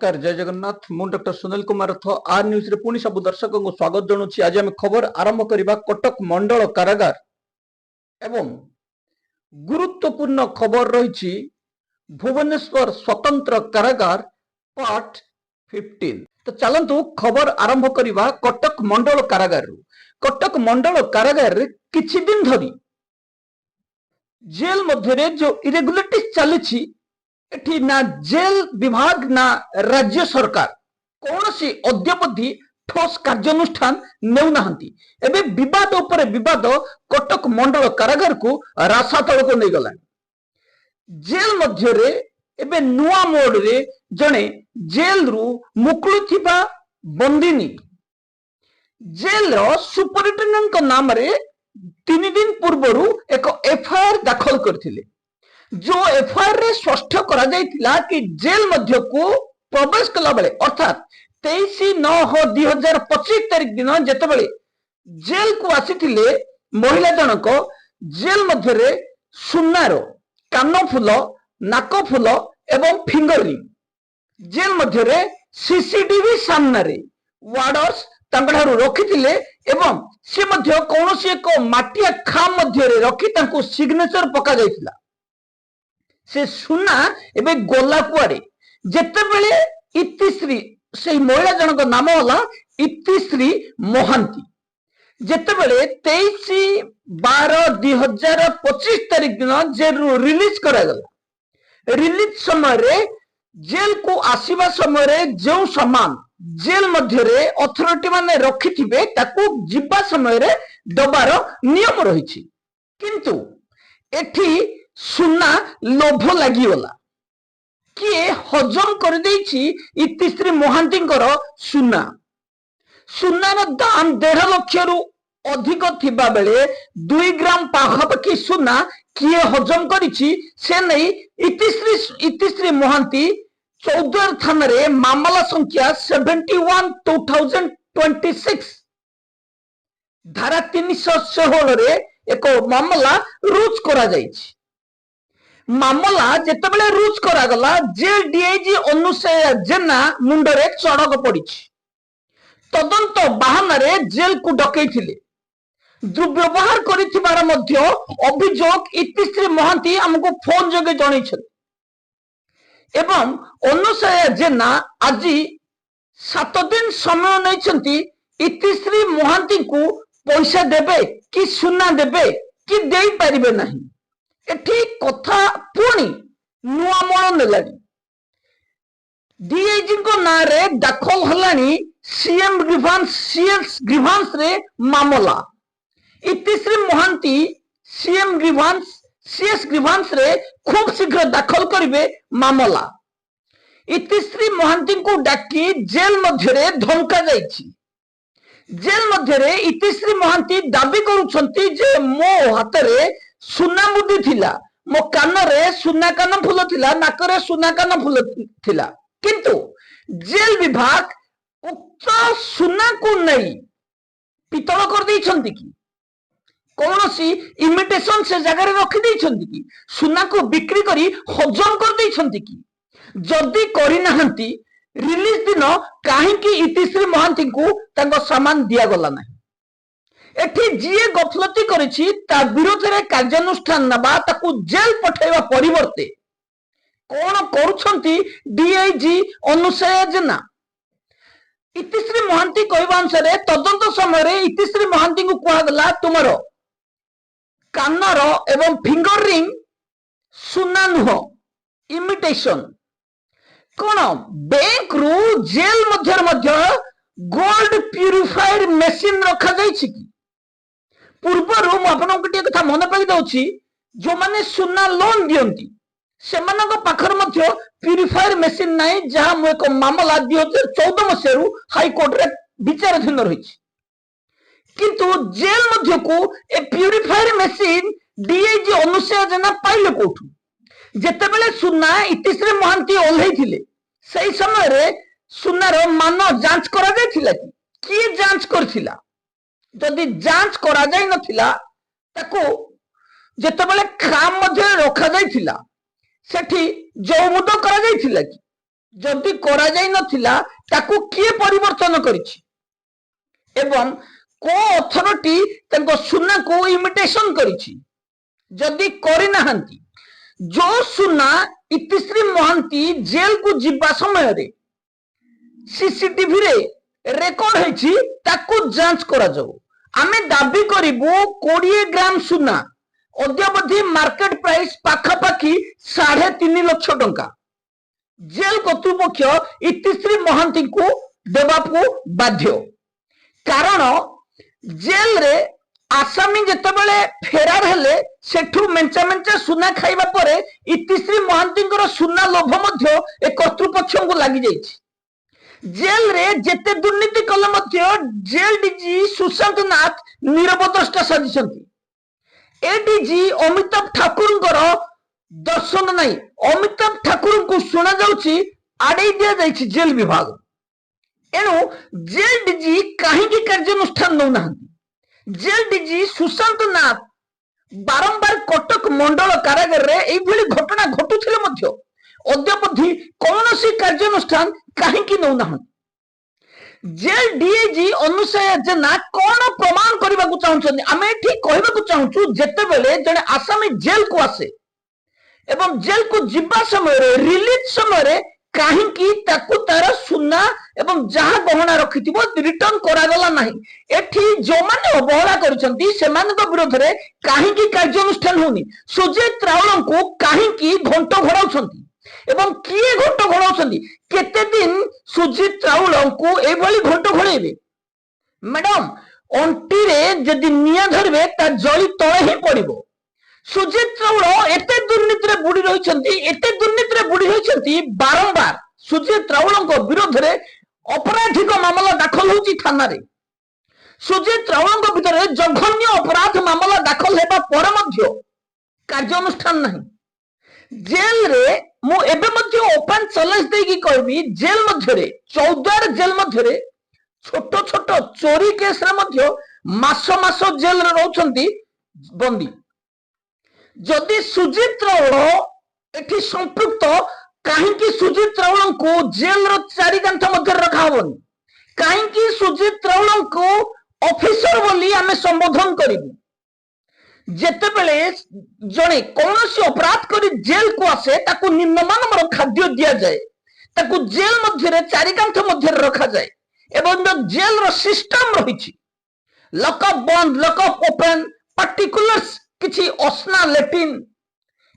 नमस्कार जय जगन्नाथ मु डॉक्टर सुनील कुमार रथ आर न्यूज रे पुणी सब दर्शक को स्वागत जनाऊँ। आज आम खबर आरंभ करबा कटक मंडल कारागार एवं गुरुत्वपूर्ण खबर रही भुवनेश्वर स्वतंत्र कारागार पार्ट 15। तो चलतु खबर आरंभ करबा कटक मंडल कारागार। कटक मंडल कारागार किछि दिन धरी जेल मध्य जो इरेगुलेटिस चली एठी ना जेल विभाग ना राज्य सरकार कौन सी अद्यावधि ठोस कार्यानुष्ठान नेउनाहंती। एबे विवाद उपरे विवाद कटक मंडल कारागार को रासा तल को नहीं गला। जेल मध्य रे एबे नुआ मोड रे जने जेल रु मुकुलुथिबा बंदिनी जेल रो सुपरिटेंडेंट को नाम रे 3 दिन पूर्वरु एक एफआईआर दाखल करथिले। जो एफआईआर रे स्पष्ट करा जायतिला कि जेल मध्य को प्रवेश कला बेले अर्थात 23/9/2025 तारिख दिन जेतेबेले जेल को आसीथिले महिला जनक जेल मध्य रे सुनार कान फुल नाक फुल एवं फिंगर रिंग जेल मध्य रे सीसीटीवी सामने रे वार्डर्स तांकठारु रखिथिले एवं से मध्य कौनसी एक माटिया खाम मध्य रे रखि तांको सिग्नेचर पका जायतिला। से सुना एबे गोला कुआरे जेतेबेले इतिश्री से महिला जनक नाम होला इतिश्री महांती जेतेबेले 23/12/2025 तारिख दिन जेल रिलीज करा गला। रिलीज समय रे जेल को आसीबा समय रे जो सामान जेल मध्य रे अथॉरिटी माने रखिथिबे ताकू जिबा समय रे दबार नियम रहिछि। किंतु एठी सुना लोभ लागिगला किए हजम कर देछि इतिश्री महांती सुना। सुनार दाम 1.5 लाख रु अधिक थिबा बेले 2 ग्राम पाखापाखि सुना किए हजम करिछि से नहीं इतिश्री महांती चौद्वार थाना रे मामला संख्या 71/2026 धारा 316 रे एक मामला रुज करा जाइछि। मामला जेतेबेले रुज करा गला जेल डीआईजी अनुसया जेना मुंडरे चढ़क पड़ी तदंत बाहाना रे जेल को डकैथिले दुर्व्यवहार करिथिबार मध्य अभियोग इतिश्री महांती हमको फोन जगे जणैछन एवं अनुसया जेना आज 7 दिन समय नैछंती इतिश्री महांती को पैसा देबे कि सुना देबे कि देई परिबे नहीं। एठी कथा पुणी नुआ मोड़ नेलानी डीआईजी को ना रे दाखल हलानी सीएम ग्रीवांस रे मामला Itishree Mahanty CM grievance CS grievance रे खूब शीघ्र दाखल करिवे मामला। इतिश्री महांती को डाकी जेल मध्य रे धमका जाइछि। जेल मध्य रे इतिश्री महांती दाबी करूछंती जे मो हाथ रे सुना मुदी थिला मो कान रे सुना कान फूल थिला नाक रे सुना कान फूल थिला किंतु जेल विभाग उक्त सुना को नहीं पितल कर दैछंती कि कौनसी इमिटेशन से जगह रखी दैछंती कि सुना को बिक्री करी हजम कर दैछंती कि जदी करि नाहंती रिलीज दिन काहे कि इतिश्री महांती को तांको सामान दिया गला नहीं। एठी जिए गफलती करिछि ता विरोध रे कार्यानुष्ठान नबा ताकू जेल पठाइबा परिवर्ते कोन करूछंती डीआईजी अनुसया जेना। इतिश्री महांती कहबा अनुसार तदंत समय रे इतिश्री महांती को कहा गला तुमरो कानर एवं फिंगर रिंग सुना नुह इमिटेशन कोन बैंक रु जेल मध्य गोल्ड प्यूरिफाइड मशीन रखा जाइछि कि पूर्वर मुझे कथा मन पकई दउछि जो माने सुना लोन दियंती सेमानक पाखर मध्य प्यूरिफायर मशीन नाही जहां मु एक मामला 2014 मसेरु हाई कोर्ट रे विचाराधीन रही किंतु जेल मध्य को ए प्यूरिफायर मशीन डीआईजी अनुसया जेना पाइले कोठु जेतेबेले सुना इतिश्री महांती ओल्है थिले सही समय रे सुनार मान जांच करा जायथिला कि जांच करथिला जदि जांच करा जाय नथिला ताको जेतेबेले खाम मध्य रखा जायथिला सेठी जौमुद करा जायथिला कि जदि करा जाई नथिला ताकू किए परिवर्तन करिछि एवं को अथॉरिटी तांको सुना को इमिटेशन करिछि जदि करि नाहंती जो सुना इतिश्री महांती जेल को जिबा समय रे सीसीटीवी रे रेकॉर्ड हेछि ताकू जांच करा जाऊ आमे दाबी करिबो 20 ग्राम सुना अद्यावधि मार्केट प्राइस पाखापाखी 3.5 लाख टंका जेल कर्तृपक्ष इतिश्री महांती को देवाकू बाध्य कारण जेल रे आसामी जेतेबेले फेरार हेले सेठू मेंचा मेंचा सुना खाइबा परे इतिश्री महांतींकर सुना लोभ मध्य ए कर्तृपक्ष को लागि जाइछि जेल रे जेते दुर्नीति कले मध्य जेल डीजी सुशांत नाथ नीरवद्रष्टा साजिछंती ए डीजी अमिताभ ठाकुरंकर दर्शन नहीं अमिताभ ठाकुर को सुना जाउछि आडे दिया जाइछि जेल विभाग एणु जेल डीजी कहीं कार्यानुष्ठान नौ नाहंती जेल डीजी सुशांत नाथ बारंबार कटक मंडल कारागार रे एई भली घटना घटुथिले मध्य अद्यावधि कौनसी कार्यानुष्ठान कहीं नौ नाहंती जेल डीएजी अनुसया जेना कौन प्रमाण करबा को चाहउछन आमे ठीक कहबा को चाहउछु जेतेबेले जने आसामी जेल को आसे एवं जेल को जिबा समय रिलीज समय कहीं तार सुना एवं जहाँ गहना रखि रिटर्न करागला नहीं एठी जो माने अवहेला करिसंती सेमानक विरोध रे कहीं कार्यानुष्ठान होनी सुजीत रावल को कहीं घंट घोड़ाउछंती एवं किए घंट घोड़ाउछंती केते दिन सुजीत रावल को ए भली घंट घोड़ेबे मैडम अंटी रे जदि निया धरबे ता जली तळे ही पड़िबो सुजीत रावल एते दुर्नीति रे बुड़ी रहिसंती एते दुर्नीति रे बुड़ी रहिसंती बारंबार सुजीत रावल विरोध रे अपराधिक मामला दाखल होची थाना रे सुजीत रावल भितर जघन्य अपराध मामला दाखल हेबा पर मध्य कार्यानुष्ठान नहीं जेल रे मु एबे मध्य ओपन चैलेंज देकी कहबी जेल मध्य रे चौद्वार जेल मध्य रे छोट छोट चोरी केस रे मध्य मास मास जेल रे रहउछंती बंदी जदि सुजीत रावल एठी संपृक्त कहीं सुजीत रावल को जेल रो चारि कांथ मध्य रखा होबनी कहीं सुजीत रावल को ऑफिसर बोली आमे संबोधन करिबु जेतेबेले जणे कौनसी अपराध करी जेल को आसे ताकू निम्नमानर खाद्य दिया जाए ताकू जेल मध्य रे चारि कांथ मध्य रखा जाए एवं जो जेल रो सिस्टम रहिछि लॉकअप बंद लॉकअप ओपन पर्टिकुलर्स किछि असना लेटिन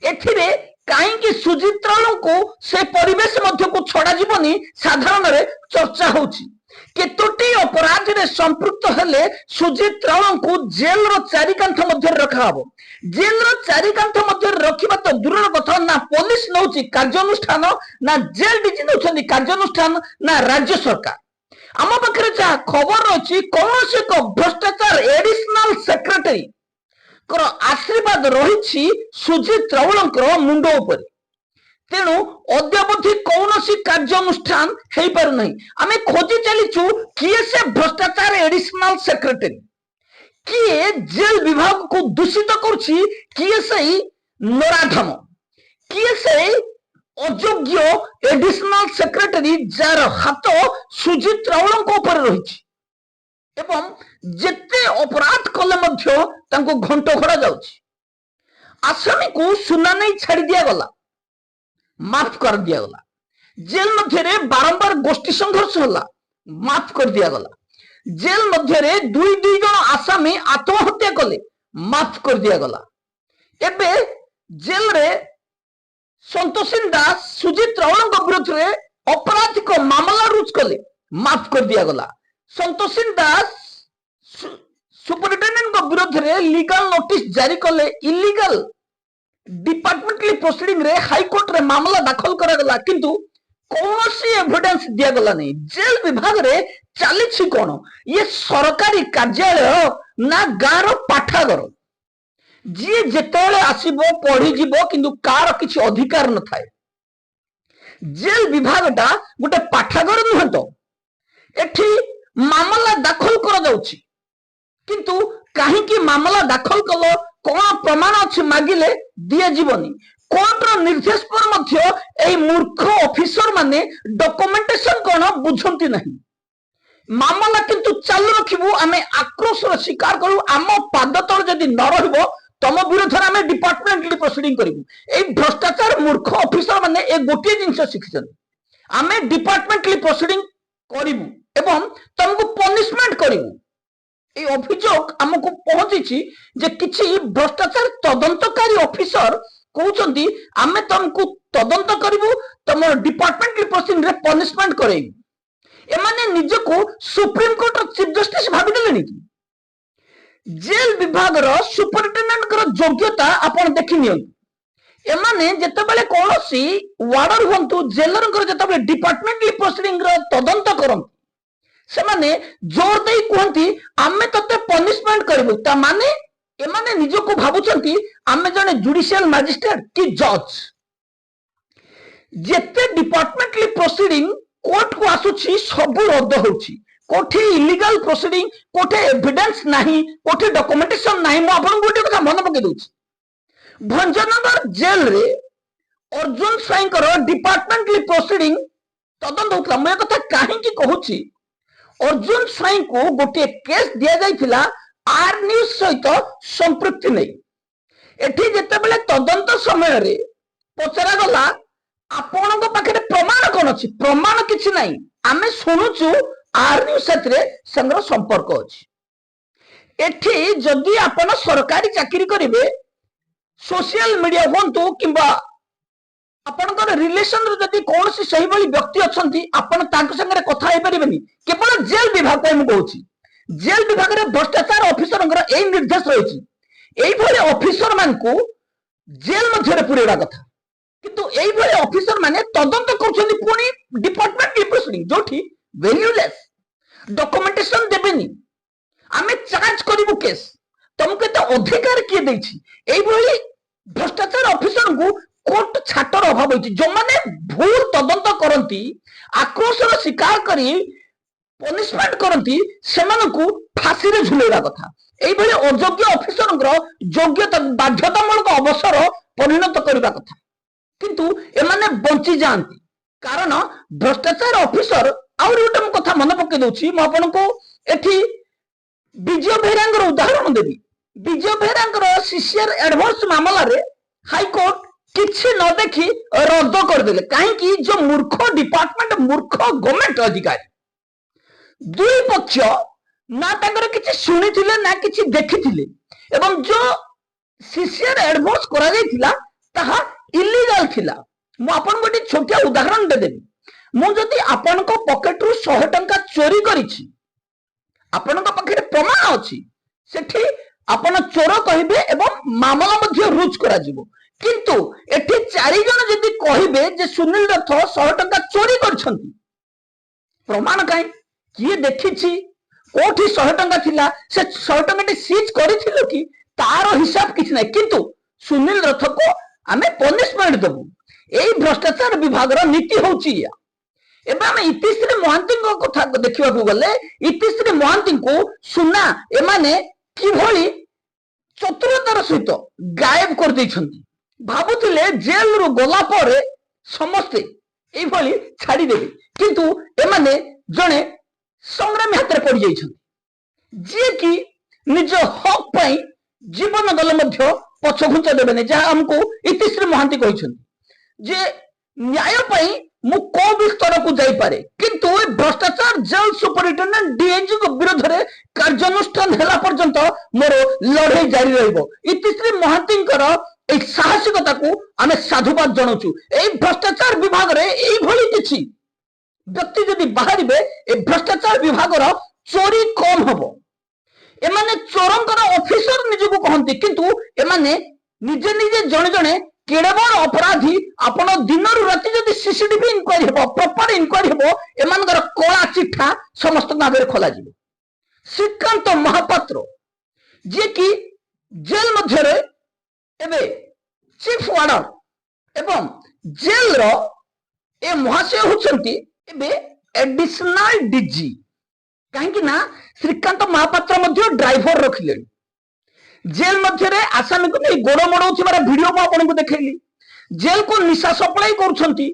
एथिरे कहीं सुजीत रावल को से परिवेश मध्य को छड़ा जीवनी साधारण रे चर्चा होछि केतोटी अपराध रे संपृक्त हेले सुजीत रावल को जेल रो चारि कांथ मध्य रखा हबो जेल रो चारि कांथ मध्य रखिबा तो दूर कथा ना पुलिस नउछि कार्यानुष्ठान ना जेल डीजी नउछन्ती कार्यानुष्ठान ना राज्य सरकार आम पाखरे जा खबर अछि कोनोसी एक भ्रष्टाचार एडिशनल सेक्रेटरी कर आशीर्वाद रही सुजीत रावल मुंड उपर तेणु अद्यावधि कौनसी कार्यानुष्ठान हो पार नहीं आम खोजी चलीचु किए से भ्रष्टाचार एडिशनल सेक्रेटरी किए जेल विभाग को दूषित करुछि किए से नराधम किए से अयोग्य एडिशनल सेक्रेटरी जार हाथ सुजीत रावल ऊपर रही एवं जेते अपराध कले मध्य तांको घंट घोड़ा जाउछि आसामी को सुना नहीं छाड़ी दिया गला माफ कर दिया गला जेल मध्य रे बारंबार गोष्ठी संघर्ष होला माफ कर दिया गला जेल मध्य रे दुई दुई जन आसामी आत्महत्या कले माफ कर दिया गला एबे जेल रे संतोषिन दास सुजीत रावल विरोध रे अपराधिक मामला रुज कले माफ कर दिया गला संतोषिन दास सुपरिटेंडेंट को विरोध रे लीगल नोटिस जारी कले इलीगल डिपार्टमेंटली प्रोसीडिंग रे हाई कोर्ट रे मामला दाखल करा गला किंतु कौनसी एविडेंस दिया गला नहीं जेल विभाग रे चली कौन ये सरकारी कार्यालय ना गाँव रो पाठागार जी जेतेबेले आसीबो पढ़ी जीवो किंतु कार किछि अधिकार न थाए जेल विभाग टा गोटे पाठागार नुहे तो एठी मामला दाखल करा जाउछि किंतु कहीं मामला दाखल कल कौन प्रमाण अच्छी मागिले दिया जीवनी कोर्टर निर्देश पर मध्य एई मूर्ख ऑफिसर माने डॉक्यूमेंटेशन कोन बुझंती नहीं मामला किंतु चालू रखिबु आमे आक्रोश शिकार करू आम पाद तल जदि न रहबो तम विरोध में आमे डिपार्टमेंटली प्रोसीडिंग करिबु एई भ्रष्टाचार मूर्ख ऑफिसर माने ए गोटे जिंस शिखिछन आमे डिपार्टमेंटली प्रोसीडिंग करिबु एवं तुमको पनिशमेंट करिबु এই অভিযোগ আমাকে পৌঁছিছি যে কিছু ভ্রষ্টাচার তদন্তকারী অফিসর কହୁଛନ୍ତି ଆମେ ତମକୁ ତଦନ୍ତ କରିବୁ ତମ ଡିପାର୍ଟମେଣ୍ଟ ପ୍ରୋସିଡିଂରେ ପନିଶମେଣ୍ଟ କରେଇବୁ ଏମାନେ ନିଜକୁ ସୁପ୍ରିମ କୋର୍ଟର ଚିଫ ଜଷ୍ଟିସ ଭାବିଦେଲେଣି କି ଜେଲ ବିଭାଗର ସୁପରିଟେଣ୍ଡେଣ୍ଟଙ୍କର ଯୋଗ୍ୟତା ଆପଣ ଦେଖି ନିଅନ୍ତୁ ଏମାନେ ଯେତେବେଳେ କୌଣସି ୱାର୍ଡର ହୁଅନ୍ତୁ ଜେଲରଙ୍କର ଯେତେବେଳେ ଡିପାର୍ଟମେଣ୍ଟ ପ୍ରୋସିଡିଂର ତଦନ୍ତ କରନ୍ତି ସେମାନେ ଜୋର ଦେଇ କୁହନ୍ତି ଆମେ ତତେ ପନିଶମେଣ୍ଟ କରିବୁ ତା ମାନେ ଏମାନେ ନିଜକୁ ଭାବୁଛନ୍ତି ଆମେ ଜଣେ ଜୁଡିସିଆଲ ମାଜିଷ୍ଟ୍ରେଟ କି ଜଜ ଯେତେ ଡିପାର୍ଟମେଣ୍ଟଲି ପ୍ରୋସିଡିଂ କୋର୍ଟ କୁ ଆସୁଛି ସବୁ ରଦ୍ଦ ହେଉଛି କୋଠି ଇଲିଗାଲ ପ୍ରୋସିଡିଂ କୋଠି ଏଭିଡେନ୍ସ ନାହିଁ କୋଠି ଡକୁମେଣ୍ଟେସନ ନାହିଁ ମୁଁ ଆପଣଙ୍କୁ ଗୋଟେ କଥା ମନେ ପକେଇ ଦଉଛି ଭଞ୍ଜନଗର ଜେଲରେ ଅର୍ଜୁନ ସ୍ୱାଇଁଙ୍କର ଡିପାର୍ଟମେଣ୍ଟଲି ପ୍ରୋସିଡିଂ ତଦନ୍ତ ହେଉଥିଲା ମୁଁ ଏ କଥା କାହିଁକି କହୁଛି अर्जुन स्वाई को गोटे केस दिया जाइथिला आर न्यूज सहित संपृक्ति नहीं एठी जेतेबेले तदंत समय रे पचरा गला आपनक पाखरे प्रमाण कोन अछि प्रमाण किछि नाही आमे सुनुचु आर न्यूज सेतरे संग्रह संपर्क अछि एठी जदि आपण सरकारी चाकरी करिवे सोशल मीडिया होंतु किबा आपनकर रिलेशन रे जदि कोनसी सही बली व्यक्ति अछंती आपण तांक संगे कथा हे परिबेनी केवल जेल विभाग को हम कहूची जेल विभाग रे भ्रष्टाचार ऑफिसरंकर एई निर्देश रहिछि एई भले ऑफिसर मान को जेल मध्य रे पुरेडा कथा किंतु एई भले ऑफिसर माने तदंत करछन्ती पुनी डिपार्टमेंट प्रोसीडिंग जोठी वैल्यूलेस डॉक्यूमेंटेशन देबेनी आमे चार्ज करिवु केस तुमके तो अधिकार किए दैछि एई भले भ्रष्टाचार ऑफिसर को कोर्ट छाटर अभाव होती जो माने भूल तदंत करती आक्रोशर शिकार करी पनिशमेंट करती सेमानकु फांसी रे झुलेरा कथा एई भले अयोग्य ऑफिसरंकर योग्यता बाध्यतामूलक अवसर परिणत करबा कथा किंतु एमाने बंची जानती कारण भ्रष्टाचार ऑफिसर आउर गोटे कथा मन पके दउछि म आपनको एठी विजय बेहेरांकर उदाहरण देबी विजय बेहेरांकर सीसीआर एडवांस मामला रे हाई कोर्ट किछि न देखि रद्द कर देले काहे कि जो मूर्ख डिपार्टमेंट मूर्ख गवर्नमेंट अधिकारी दुई पक्ष ना तांकर किछि सुनिथिले ना किछि देखिथिले एवं जो सीसीआर एडवांस करा जायथिला ताहा इलीगल थिला मु आपन गोटे छोटिया उदाहरण दे देबी मु जदि आपन को पॉकेट रु 100 टंका चोरी करिछि आपन को पाखरे प्रमाण अछि सेठी आपन चोर कहिबे एवं मामला मध्ये रुज करा जिवो किंतु एठी 4 जन जदि कहिबे जे सुनील रथ 100 टंका चोरी करछंती प्रमाण काई किए देखिछि कोठी 100 टंका थिला से 100 टंका सीज करिथिलो कि तार हिसाब किछ नै किंतु सुनील रथ को आमे पनिशमेंट देबु एई भ्रष्टाचार विभाग रो नीति होउची या एबे आमे इतिश्री महांती को कथा देखिबा को गले इतिश्री महांती को सुना एमाने कि भली चतुरतार सहित गायब कर दैछंती भाबुथिले जेल रु गला परे समस्ते एई भली छाडी देबे किंतु एमाने जणे संग्रामी हाथ रे पड़ी जाइछंती जे कि निज हक पई जीवन गले मध्य पछ घुंचा देबेने जहा हमको इतिश्री महांती कहिछंती जे न्याय पई मु को भी स्तर को जाई पारे किंतु भ्रष्टाचार जेल सुपरिटेंडेंट डीएजी को विरोध रे कार्यानुष्ठान हेला पर्यंत मोर लड़ाई जारी रहइबो इतिश्री महांतींकर ए साहसिकता को आमे साधुवाद जणाउछु ए भ्रष्टाचार विभाग रे एई भली किछि व्यक्ति जदि बाहरिबे ए भ्रष्टाचार विभाग रो चोरी कम हबो एमाने चोरंकर ऑफिसर निजको कहंती किंतु एमाने निजे निजे जणे जणे केड़े बड़ अपराधी आपण दिन रु राति जदि सीसीटीवी इंक्वायरी हेबो प्रॉपर इंक्वायरी हेबो एमानकर कोला चिठा समस्त नागरे खोला जिवो श्रीकांत महापात्र जे कि जेल मध्य रे एबे चीफ वार्डर एवं जेल रो ए महाशय होचंती एबे एडिशनल डीजी काहे ना श्रीकांत महापात्र मध्य ड्राइवर रखिले जेल मध्य रे आसामी को नहीं गोड़ मोड़ वीडियो को आपन को देखैली जेल को निशा सप्लाई करुछंती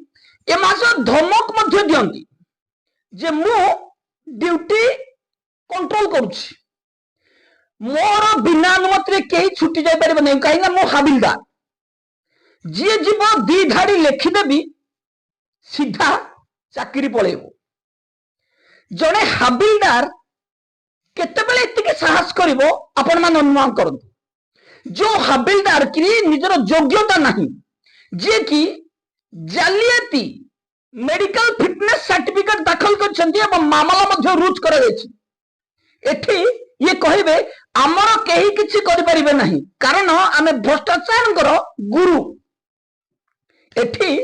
ए मास धमक मध्य दियंती जे मु ड्यूटी कंट्रोल करुछि मोर बिना अनुमति कहीं छुट्टी जाई परिबे नहीं कहीं मो हाबिलदार जी जीव दी धाड़ी लिखिदेवी सीधा चाकरी पलैब जड़े हाबिलदार केतेबेले एतिके साहस करिवो आपण मान अनुमान करंतु जो हाबिलदार की निजर योग्यता नहीं जे कि जालियाती मेडिकल फिटनेस सर्टिफिकेट दाखल करछंती एवं मामला मध्य रुज करा जायछि एठी ये कहिबे हमर केही किछि करि परिबे नहीं कारण आमे भ्रष्टाचारकर गुरु एठी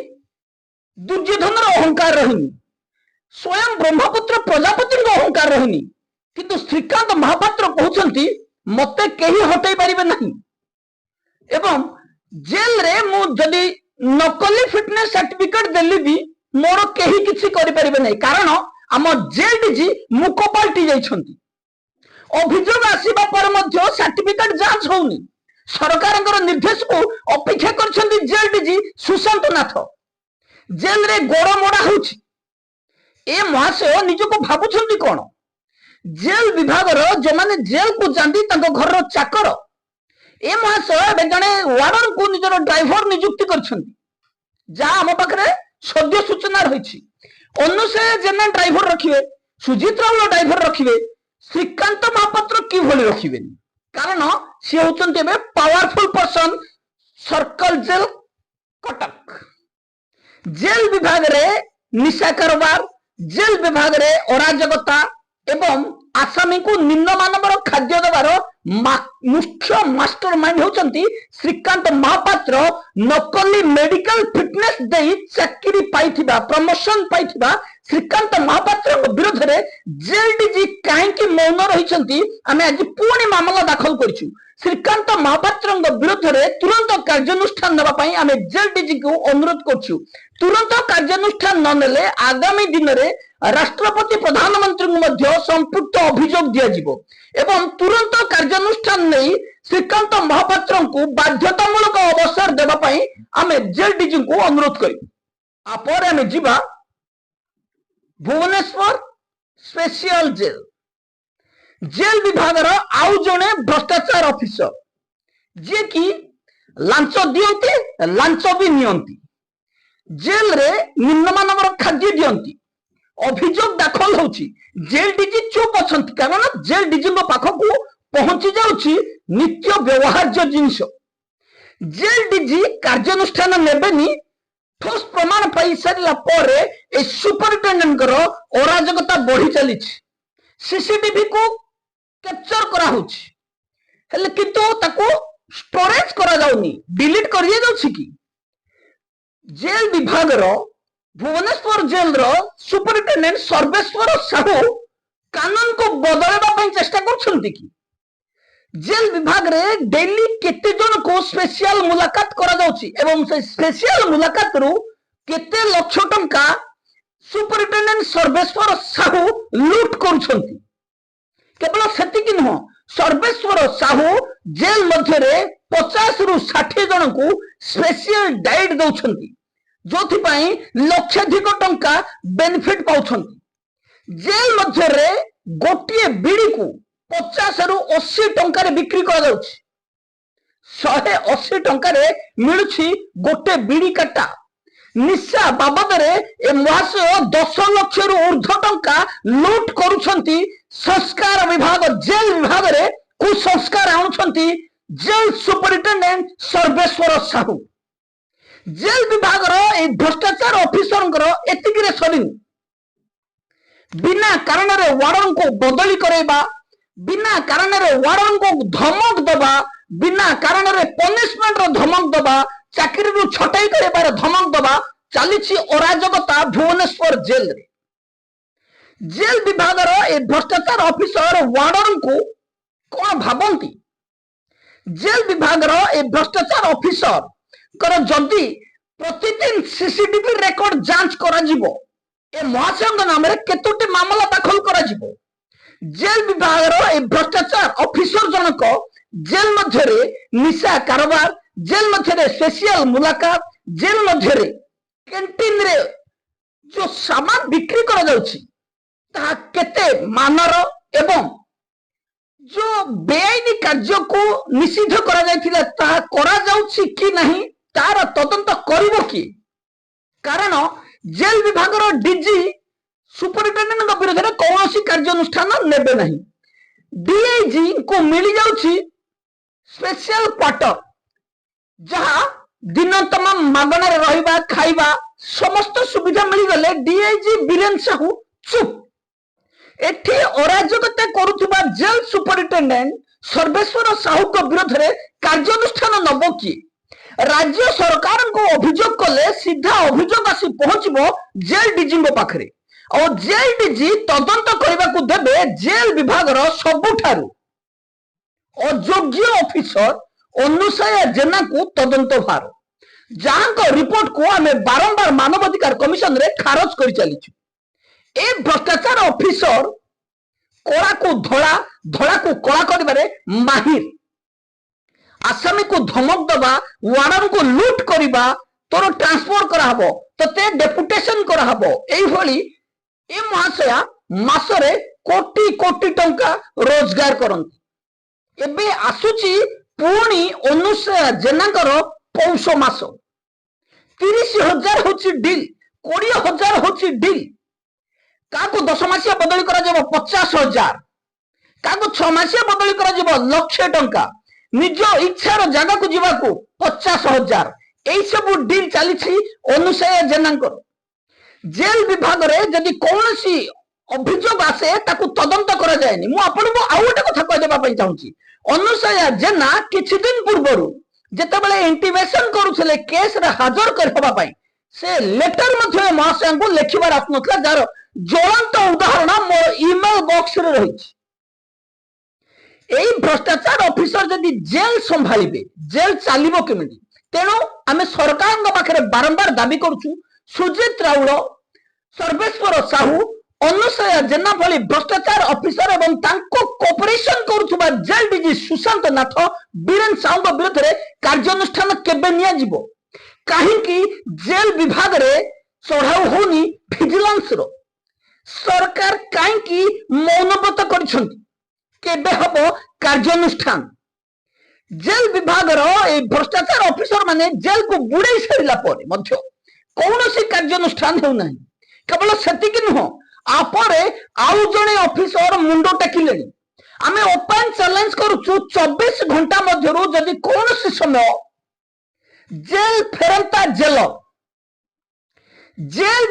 दुर्योधनर अहंकार रहिनी स्वयं ब्रह्मपुत्र प्रजापति अहंकार रहिनी किंतु श्रीकांत महापात्र कहउछंती मते केही हटै परिबे नहीं एवं जेल रे मु जदी नकली फिटनेस सर्टिफिकेट देली भी मोर केही किछि करि परिबे नहीं कारण हम जेल डीजी मुको पाल्टी जाइछंती अभियोग आसीबा पर मध्य सर्टिफिकेट जांच होउनी सरकारଙ୍କର निर्देश को अपेक्षा करछंती जेल डीजी सुशांत नाथ जेल रे गोड़ मोड़ा होछि ए महाशय निजको भाबुछंती कोन जेल विभाग जो माने जेल को जांदी तांको घर चाकर ए महाशय जने वार्डन को निजर ड्राइवर नियुक्ति करछंती जा हम पाखरे सद्य सूचना रहिछि अनुसार जेना ड्राइवर रखिबे सुजीत राउल ड्राइवर रखिबे श्रीकांत महापात्र की भली रखिबे कारण से होचंती एबे powerful person circle jail Cuttack jail विभाग रे निशा कारोबार जेल विभाग रे अराजकता एवं आसामी को निम्न मानवर खाद्य देवार मुख्य मास्टर माइंड होचंती श्रीकांत महापात्र नकली मेडिकल फिटनेस देई चाकरी पाइथिबा प्रमोशन पाइथिबा श्रीकांत महापात्र विरोध रे जेल डीजी काहेकि मौन रहिछंती आमे आज पुणी मामला दाखल करिछु श्रीकांत महापात्र विरोध रे तुरंत कार्यानुष्ठान नेबा पई आमे जेल डीजी को अनुरोध करछु तुरंत कार्यानुष्ठान न नेले आगामी दिन रे राष्ट्रपति प्रधानमंत्री मध्य संपुक्त अभियोग दिया जिवो एवं तुरंत कार्यानुष्ठान नहीं श्रीकांत महापात्र को बाध्यतामूलक अवसर देबा पई आमे जेल डीजी को अनुरोध करी आपर आमे जिबा भुवनेश्वर स्पेशल जेल जेल विभाग आउ जने भ्रष्टाचार ऑफिसर जे कि लांच दियंती लांच भी नियंती जेल रे निम्नमानवर खाद्य दियंती अभियोग दाखल होची जेल डीजी चुप अछंती कारण जेल डीजी पाखकू पहुंची जाउची नित्य व्यवहार्य जिनिस जेल डीजी कार्यानुष्ठान नेबेनी ठोस प्रमाण पाई सारिला परे ए सुपरिटेंडेंट अराजकता बढ़ी चली सीसीटीवी को कैप्चर करा होची हेले किंतु ताको स्टोरेज करा जाउनी डिलीट कर दिया जाउची कि जेल विभाग भुवनेश्वर जेल सुपरिटेंडेंट सर्वेश्वर साहू कानून को बदलवा पई चेष्टा करछंती कि जेल विभाग रे डेली केते जन को स्पेशल मुलाकात करा जाउची एवं से स्पेशल मुलाकात रु केते लक्ष टंका सुपरिटेंडेंट सर्वेश्वर साहू लूट करूछंती केवल सेतिक नुह सर्वेश्वर साहू जेल मध्य रे 50 रु 60 जन को स्पेशल डाइट दउछंती जोथि पई लक्षाधिक टंका बेनिफिट पाउछंती जेल मध्य रे गोटिए बीड़ी को 50 रु 80 टंका रे बिक्री करा जाउछि 180 टंका रे मिलुछि गोटे बीड़ी काटा निशा बाबद रे ए महाशय 10 लाख रु ऊर्ध्व टंका लूट करूछंती संस्कार विभाग जेल विभाग रे कुसंस्कार आउछंती jail superintendent Sarveswar Sahu jail विभाग ए भ्रष्टाचार ऑफिसर एतिक रे सरिन बिना कारण रे वार्डन को बदली करेबा बिना कारण रे वार्डन को धमक दबा बिना कारण रे पनिशमेंट रो धमक दबा चाकरी रु छटाई करेबार धमक दबा चलीछि अराजकता भुवनेश्वर जेल रे जेल विभाग ए भ्रष्टाचार ऑफिसर वार्डन को कौन भाबंती जेल विभाग ए भ्रष्टाचार ऑफिसर कर जदि प्रतिदिन सीसीटीवी रेकॉर्ड जांच करा जिवो ए महाशय नाम रे केतोटी मामला दाखल करा जिवो जेल विभाग ए भ्रष्टाचार ऑफिसर जनक जेल मध्य रे निशा कारोबार जेल मध्य रे स्पेशल मुलाकात जेल मध्य कैंटीन रे जो सामान बिक्री करा जाउछि ताहा केते मानर एवं जो बेआईनी कार्य को निषिद्ध करा जायथिला ताहा करा जाउछि कि नहीं तार तदंत करिवो कि कारण जेल विभाग डीजी सुपरिटेडेंट विरोध में कौन कार्यानुष्ठान नेबे नहीं डीआईजी को मिल जाउछि स्पेशल क्वार्टर जहाँ दिन तमाम मागणार रहिबा खाइबा समस्त सुविधा मिल गले डीआईजी बीरेन साहू चुप एठी अराजकता करुथुबा जेल सुपरिटेंडेंट सर्वेश्वर साहू को विरोध में कार्यानुष्ठान नब कि राज्य सरकार को अभियोग कले सीधा अभियोग आसी पहुंचबो जेल डीजी पाखरे और जेल डीजी तदंत करने को देवे जेल विभाग सबुठारु अयोग्य ऑफिसर अनुसया जेना को तदंत भार जहां रिपोर्ट को आम बारंबार मानवाधिकार कमिशन रे खारज कर चलीचु ए भ्रष्टाचार ऑफिसर कला को धड़ा धड़ा को कला करिबारे माहिर आसामी को धमक दबा वार्डन को लूट करिबा तोर ट्रांसफर करा हबो तते डेपुटेशन करा हबो एई भली ए महाशया मासरे कोटी कोटी टंका रोजगार करंती एबे आसुची पुणी अनुसया जेनाकर पौष मास 30,000 होची डील 20,000 होची डील काको 10 मासिया बदली करा जब 50,000 काको 6 मासिया बदली करा जब 1,00,000 टंका निज इच्छार जगह को जीवा को 50,000 यही सब डील चली अनुसया जेनाकर जेल विभाग रे जदि कौन सी अभियोग आसे ताकू तदंत करा जाएनी मु आपन को आउ गोटे कथा कह देबा पई चाहूची अनुसया जेना किछि दिन पूर्वरु जेतेबेले इंटिमेशन करूथले केस रे हाजर करबा पई से लेटर मध्ये महाशय को लिखिबार आत्मथला जार ज्वलंत उदाहरण मोर ईमेल बॉक्स रे रहिछि एई भ्रष्टाचार ऑफिसर जदि जेल संभालिबे जेल चलिबो केमिति तेणु आमे सरकार पाखरे बारंबार दाबी करूछु सुजित राउल सर्वेश्वर साहू अनुसया जेना भली भ्रष्टाचार ऑफिसर एवं तांको कोऑपरेशन करूथुबा जेल डीजी सुशांत नाथ बीरेन साहू विरोध में कार्यानुष्ठान केबे निया जिवो काहे कि जेल विभाग रे चढ़ाऊ होनी विजिलेंस रो सरकार काहे कि मौनव्रत करिसंती केबे हबो कार्यानुष्ठान जेल विभाग रो ए भ्रष्टाचार ऑफिसर माने जेल को बुड़े सारिला परे मध्य कौनसी कार्यानुष्ठान हो नहीं केवल सेतिक नुह आपरे आउ जणे ऑफिसर मुंडो टेकिले आमे ओपन चैलेंज करूछु 24 घंटा मध्यरु जदि कौनसी समय जेल फेरंता जेल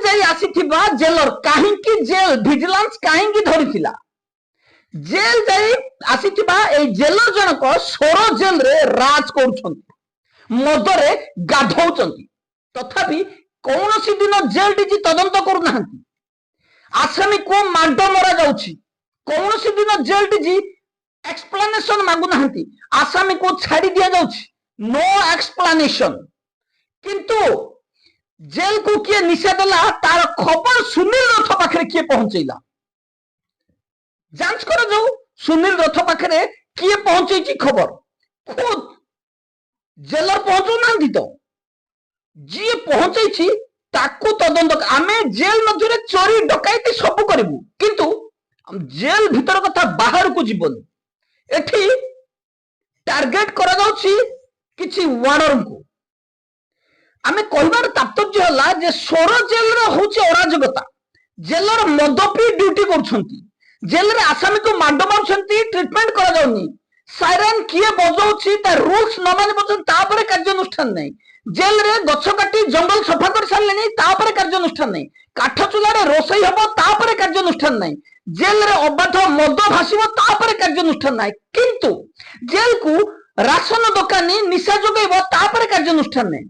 जाई आसीथिबा जेलर काहे कि जेल विजिलेंस काहे कि धरिथिला जेल जाई आसीथिबा ए जेलर जनक सोरो जेल रे राज करूछंती मदरे गाधौचंती तथापि कौनसी दिन जेल डीजी तदंत करू आसामी को माड मरा जाउछि कौनसी दिन जेल डीजी एक्सप्लेनेशन मागु नाहंती आसामी को छाड़ी दिया जाउछि नो एक्सप्लेनेशन किंतु जेल को किए निषेध देला तार खबर सुनील रथ पाखरे किए पहुंचैला जांच कर जाऊ सुनील रथ पाखरे किए पहुंचैछि खबर खुद जेलर पहुंचू नांदी तो जी पहुंचैछि ताकू तदंत आमे जेल मध्य चोरी डकायती सब करिवु किंतु जेल भीतर कथा बाहर को जीवन एठी टार्गेट करा जाउछि किछि वार्डन को आमे कहबार तात्पर्य हला जे सोरो जेल रे होछि अराजकता जेलर मदपी ड्यूटी करछंती जेल रे आसामी को माड मारछंती ट्रीटमेंट करा जाउनी साइरन किए बजाउछि ता रूल्स न माने बजन तापरे कार्यानुष्ठान नै जेल रे गछ काटी जंगल सफा कर सारले नै तापरे कार्यानुष्ठान नै काठ चुला रे रोसई हबो तापरे कार्यानुष्ठान नै जेल रे अबाध मद भासिबो तापरे कार्यानुष्ठान नै किंतु जेल को राशन दुकानी निशा जोगैबो तापरे कार्यानुष्ठान नै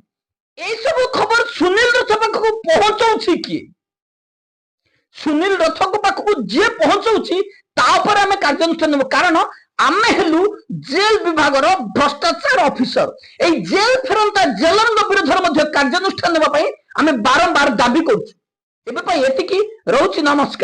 ए सब खबर सुनील रथ पाखକୁ पहुंचौछि कि सुनील रथ को पाखକୁ जे पहुंचौछि तापर आमे कार्यानुष्ठान नेबो कारण आमे हेलु जेल विभाग भ्रष्टाचार ऑफिसर ए जेल फेरंता जेलर विरोध कार्यानुष्ठान नेबा पई आमे बारंबार दाबी करूछु एबे पई एतिकी रहउछि नमस्कार।